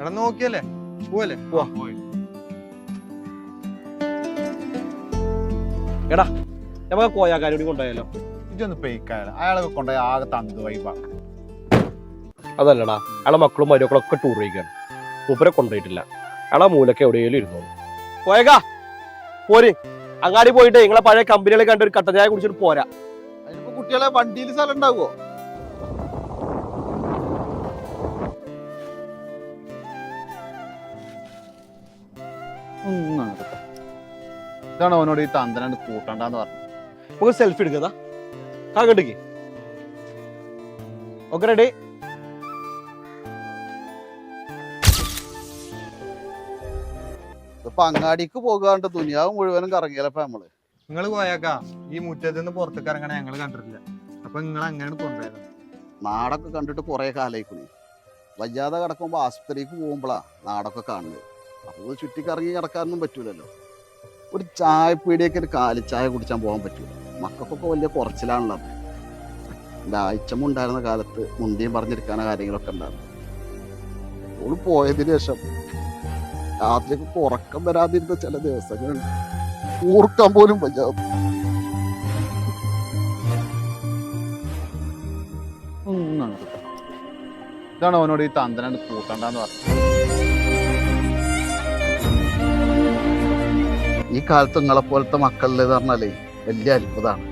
എടാ നോക്കിയല്ലേ പോവല്ലേ എടാ നമുക്ക് കോയാക്കാരോട് കൊണ്ടുപോയാലോ? ഇതൊന്ന് പെയ്ക്കാല അയാളൊക്കെ കൊണ്ടുപോയി ആകെ തന്ത് വൈബാണ്. അതല്ലടാ, അയാളെ മക്കളും മരുമക്കളൊക്കെ ടൂർ കഴിക്കാണ്. മൂപ്പരെ കൊണ്ടുപോയിട്ടില്ല. അയാളെ മൂലൊക്കെ എവിടെയെങ്കിലും ഇരുന്നോളൂ. കോയക്കാ പോര്, അങ്ങാടി പോയിട്ട് നിങ്ങളെ പഴയ കമ്പനികളെ കണ്ട് ഒരു കട്ടൻ ചായ കുടിച്ചിട്ട് പോരാ. അതിനിപ്പോ കുട്ടികളെ വണ്ടിയിൽ സ്ഥലം ഉണ്ടാവുമോ? ഇതാണ് അവനോട് ഈ തന്തനാണ്ട് കൂട്ടണ്ടെന്ന് പറഞ്ഞു. നമുക്ക് സെൽഫി എടുക്കതാ കാകണ്ടേക്ക്. Okay ready? ഇപ്പൊ അങ്ങാടിക്ക് പോകാണ്ട് ദുനിയാവ് മുഴുവനും കറങ്ങിയല്ലപ്പോ നമ്മള്. നിങ്ങള് പോയാക്കാ ഈ മുറ്റത്ത് നിന്ന് പുറത്തേക്ക് ഇറങ്ങണ ഞങ്ങള് കണ്ടിട്ടില്ല. അപ്പൊ നിങ്ങൾ അങ്ങനെ കൊണ്ടുപോയത്. നാടൊക്കെ കണ്ടിട്ട് കുറെ കാലായിക്കണി. വയ്യാതെ കിടക്കുമ്പോ ആശുപത്രിക്ക് പോകുമ്പോളാ നാടൊക്കെ കാണുന്നത്. അപ്പൊ ചുറ്റിക്കറങ്ങി കിടക്കാനൊന്നും പറ്റൂലല്ലോ. ഒരു ചായപ്പീടിയൊക്കെ ഒരു കാലിച്ചായ കുടിച്ചാൻ പോകാൻ പറ്റൂല. മക്കൾക്കൊക്കെ വലിയ കുറച്ചിലാണുള്ളത്. എൻ്റെ ആഴ്ചമ്മ ഉണ്ടായിരുന്ന കാലത്ത് മുന്തിയും പറഞ്ഞിരിക്കാന കാര്യങ്ങളൊക്കെ ഉണ്ടായിരുന്നു. ഓള് പോയതിനു ശേഷം രാത്രിയൊക്കെ ഉറക്കം വരാതിരുന്ന ചില ദിവസങ്ങളുണ്ട്. ഓർക്കാൻ പോലും വയ്യാതെ. ഇതാണ് അവനോട് ഈ തന്തനാണ്ട് കൂട്ടണ്ടെന്ന് പറഞ്ഞു. ഈ കാലത്ത് നിങ്ങളെ പോലത്തെ മക്കളിലെന്ന് പറഞ്ഞാലേ വലിയ അത്ഭുതമാണ്.